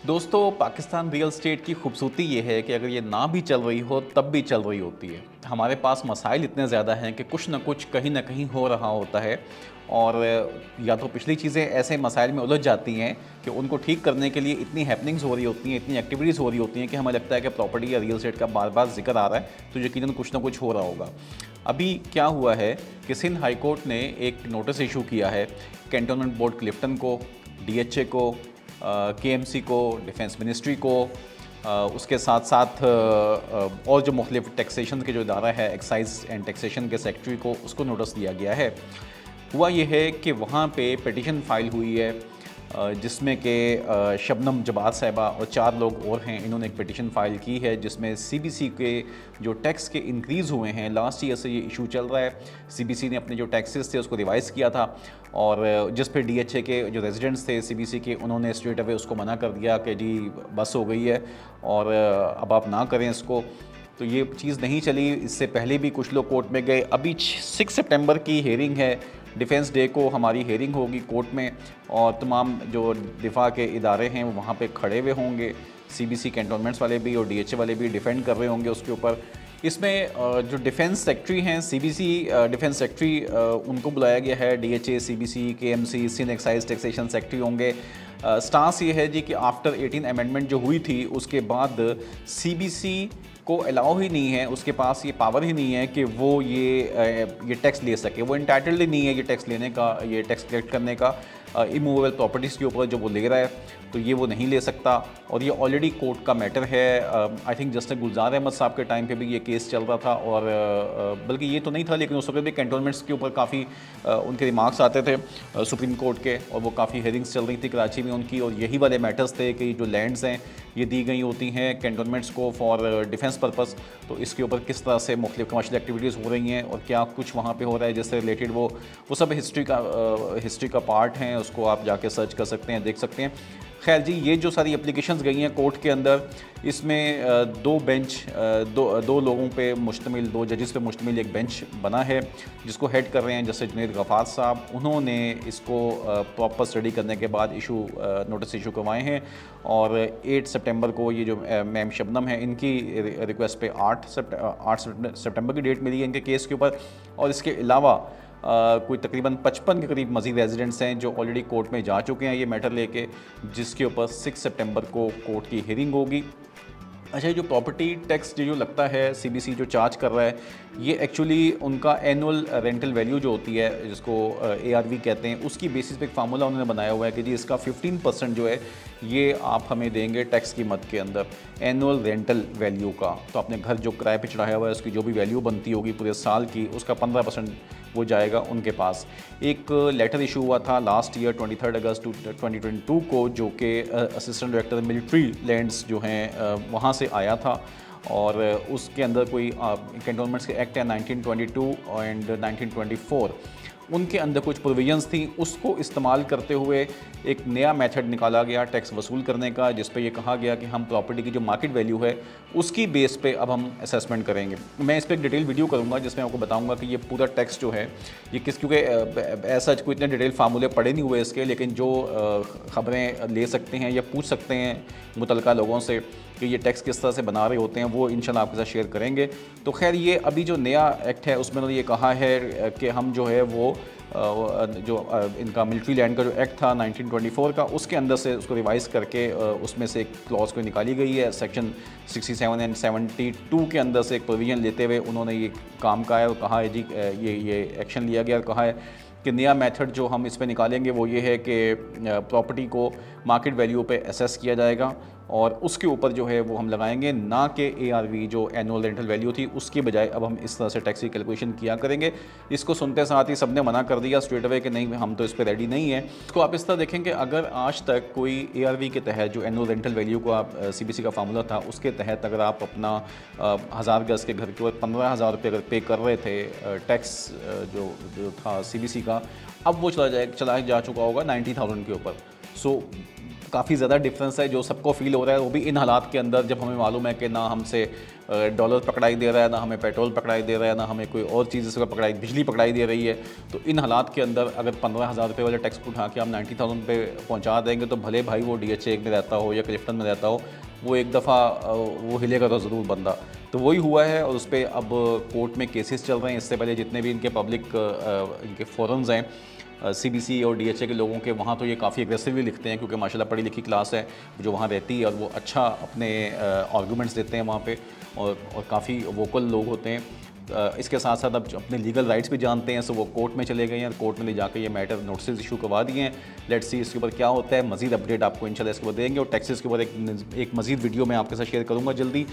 दोस्तों, Pakistan real estate की खूबसूरती ये है कि अगर ये ना भी चल रही हो तब भी चल रही होती है। हमारे पास मसाइल इतने ज़्यादा हैं कि कुछ ना कुछ कहीं ना कहीं हो रहा होता है। और या तो पिछली चीज़ें ऐसे मसाइल में उलझ जाती हैं कि उनको ठीक करने के लिए इतनी हैपनिंग्स हो रही होती हैं, इतनी एक्टिविटीज़ हो रही होती हैं कि हमें लगता है कि प्रॉपर्टी या रियल स्टेट का बार बार जिक्र आ रहा है तो यकीनन कुछ ना कुछ हो रहा होगा। अभी क्या हुआ है कि सिंध हाई कोर्ट ने एक नोटिस इशू किया है कैंटोनमेंट बोर्ड क्लिफ्टन को, डीएचए को, केएमसी को, डिफेंस मिनिस्ट्री को, उसके साथ साथ और जो मुख्तलिफ टैक्सेशन के जो इदारा है एक्साइज एंड टैक्सेशन के सेक्रेटरी को, उसको नोटिस दिया गया है। हुआ ये है कि वहाँ पे पिटीशन फाइल हुई है जिसमें कि शबनम जबात साहिबा और 4 लोग और हैं, इन्होंने एक पिटीशन फाइल की है जिसमें सीबीसी के जो टैक्स के इंक्रीज़ हुए हैं, लास्ट ईयर से ये इशू चल रहा है। सीबीसी ने अपने जो टैक्सेस थे उसको रिवाइज़ किया था और जिस पे डीएचए के जो रेजिडेंट्स थे सीबीसी के, उन्होंने स्ट्रेट अवे उसको मना कर दिया कि जी बस हो गई है और अब आप ना करें इसको। तो ये चीज़ नहीं चली। इससे पहले भी कुछ लोग कोर्ट में गए। अभी 6 सितंबर की हेयरिंग है, डिफेंस डे को हमारी हेयरिंग होगी कोर्ट में और तमाम जो दिफा के इदारे हैं वो वहाँ पे खड़े हुए होंगे। सीबीसी कैंटोनमेंट्स वाले भी और डीएचए वाले भी डिफेंड कर रहे होंगे उसके ऊपर। इसमें जो डिफेंस सेक्रेटरी हैं, सीबीसी डिफेंस सेक्रेटरी, उनको बुलाया गया है। DHA, CBC, KMC, Sindh excise taxation secretary होंगे। स्टांस ये है जी कि आफ्टर 18 अमेंडमेंट जो हुई थी उसके बाद सीबीसी को अलाउ ही नहीं है, उसके पास ये पावर ही नहीं है कि वो ये टैक्स ले सके। वो इंटाइटल्ड ही नहीं है ये टैक्स लेने का, ये टैक्स कलेक्ट करने का। इमूवेबल प्रॉपर्टीज़ के ऊपर जो वो ले रहा है तो ये वो नहीं ले सकता और ये ऑलरेडी कोर्ट का मैटर है। आई थिंक जस्टिस गुलजार अहमद साहब के टाइम पे भी ये केस चल रहा था और बल्कि ये तो नहीं था लेकिन उस वक्त भी कैंटोनमेंट्स के ऊपर काफ़ी उनके रिमार्क्स आते थे सुप्रीम कोर्ट के, और वो काफ़ी हेयरिंग्स चल रही थी कराची में उनकी, और यही वाले मैटर्स थे कि जो लैंड्स हैं ये दी गई होती हैं कैंटोनमेंट्स को फॉर डिफेंस पर्पस, तो इसके ऊपर किस तरह से मुख्तलिफ कमर्शियल एक्टिविटीज़ हो रही हैं और क्या कुछ वहाँ पे हो रहा है जिससे रिलेटेड वो सब हिस्ट्री का पार्ट हैं। उसको आप जाके सर्च कर सकते हैं, देख सकते हैं। खैर जी, ये जो सारी एप्लीकेशंस गई हैं कोर्ट के अंदर, इसमें दो लोगों पे मुश्तमिल, 2 जजेस पे मुश्तमिल एक बेंच बना है जिसको हेड कर रहे हैं जस्टिस जुनैद गफ़ार साहब। उन्होंने इसको प्रॉपर स्टडी करने के बाद नोटिस इशू करवाए हैं और 8 सितंबर को ये जो मैम शबनम है इनकी रिक्वेस्ट पे 8 सितंबर की डेट मिली है इनके केस के ऊपर। और इसके अलावा कोई तकरीबन 55 के करीब मज़ीद रेजिडेंट्स हैं जो ऑलरेडी कोर्ट में जा चुके हैं ये मैटर लेके, जिसके ऊपर 6 सितंबर को कोर्ट की हियरिंग होगी। अच्छा, ये जो प्रॉपर्टी टैक्स जो लगता है सीबीसी जो चार्ज कर रहा है, ये एक्चुअली उनका एनुअल रेंटल वैल्यू जो होती है जिसको एआरवी कहते हैं, उसकी बेसिस पे एक फार्मूला उन्होंने बनाया हुआ है कि जी इसका 15% जो है ये आप हमें देंगे टैक्स की मद के अंदर एनुअल रेंटल वैल्यू का। तो आपने घर जो किराए पे चढ़ाया हुआ है उसकी जो भी वैल्यू बनती होगी पूरे साल की, उसका 15% वो जाएगा उनके पास। एक लेटर इशू हुआ था लास्ट ईयर 23 अगस्त 2022 को, जो कि असिस्टेंट डायरेक्टर मिलिट्री लैंड्स जो हैं वहाँ से आया था और उसके अंदर कोई कैंटोनमेंट्स के एक्ट है 1922 एंड 1924, उनके अंदर कुछ प्रोविजंस थी, उसको इस्तेमाल करते हुए एक नया मेथड निकाला गया टैक्स वसूल करने का, जिस पे ये कहा गया कि हम प्रॉपर्टी की जो मार्केट वैल्यू है उसकी बेस पे अब हम असेसमेंट करेंगे। मैं इस पर एक डिटेल वीडियो करूंगा जिसमें आपको बताऊंगा कि ये पूरा टैक्स जो है ये क्योंकि ऐसा कोई इतने डिटेल फार्मूले पड़े नहीं हुए इसके, लेकिन जो ख़बरें ले सकते हैं या पूछ सकते हैं मुतलका लोगों से कि ये टैक्स किस तरह से बना रहे होते हैं, वो इंशाल्लाह आपके साथ शेयर करेंगे। तो खैर, ये अभी जो नया एक्ट है उसमें उन्होंने ये कहा है कि हम जो है वो इनका मिलिट्री लैंड का जो एक्ट था 1924 का, उसके अंदर से उसको रिवाइज़ करके उसमें से एक क्लॉज को निकाली गई है। सेक्शन 67 एंड 72 के अंदर से एक प्रोविजन लेते हुए उन्होंने ये काम कहा है और कहा है जी ये एक्शन लिया गया और कहा है कि नया मेथड जो हम इस पर निकालेंगे वो ये है कि प्रॉपर्टी को मार्केट वैल्यू पे असेस किया जाएगा और उसके ऊपर जो है वो हम लगाएंगे, ना कि एआरवी जो एनुअल रेंटल वैल्यू थी उसके बजाय अब हम इस तरह से टैक्स की कैलकुलेशन किया करेंगे। इसको सुनते साथ ही सबने मना कर दिया स्ट्रेट अवे कि नहीं, हम तो इस पर रेडी नहीं है। इसको आप इस तरह देखें कि अगर आज तक कोई एआरवी के तहत जो एनुअल रेंटल वैल्यू को आप सीबीसी का फार्मूला था उसके तहत अगर आप अपना 1000 गज़ के घर के ऊपर 15,000 रुपये अगर पे कर रहे थे टैक्स जो था सीबीसी का, अब वो चला जा चुका होगा 90,000 के ऊपर। सो काफ़ी ज़्यादा डिफरेंस है जो सबको फील हो रहा है, वो भी इन हालात के अंदर जब हमें मालूम है कि ना हमसे डॉलर पकड़ाई दे रहा है, ना हमें पेट्रोल पकड़ाई दे रहा है, ना हमें कोई और चीज़ इसका पकड़ाई, बिजली पकड़ाई दे रही है। तो इन हालात के अंदर अगर 15,000 रुपये वाले टैक्स को उठा के हम 90,000 पे पहुँचा देंगे तो भले भाई वो DHA में रहता हो या क्लिफ्टन में रहता हो, वो एक दफ़ा वो हिलेगा तो ज़रूर बंदा। तो वही हुआ है और उस पर अब कोर्ट में केसेस चल रहे हैं। इससे पहले जितने भी इनके पब्लिक इनके फोरम्स हैं CBC और DHA के लोगों के, वहाँ तो ये काफ़ी एग्रेसिवली लिखते हैं क्योंकि माशाल्लाह पढ़ी लिखी क्लास है जो वहाँ रहती है और वो अच्छा अपने आर्गूमेंट्स देते हैं वहाँ पे और काफ़ी वोकल लोग होते हैं। इसके साथ साथ अब अपने लीगल राइट्स भी जानते हैं, सो वो कोर्ट में चले गए हैं, कोर्ट में ले जाकर ये मैटर नोटिस इशू करवा दिए हैं। लेट्स सी इसके ऊपर क्या होता है, मज़ीद अपडेट आपको इंशाल्लाह इसके ऊपर देंगे और टैक्सेस के ऊपर एक मज़ीद वीडियो मैं आपके साथ शेयर करूँगा जल्दी,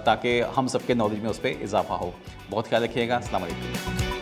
ताकि हम सबके नॉलेज में उस पर इजाफा हो। बहुत ख्याल रखिएगा। अस्सलाम वालेकुम।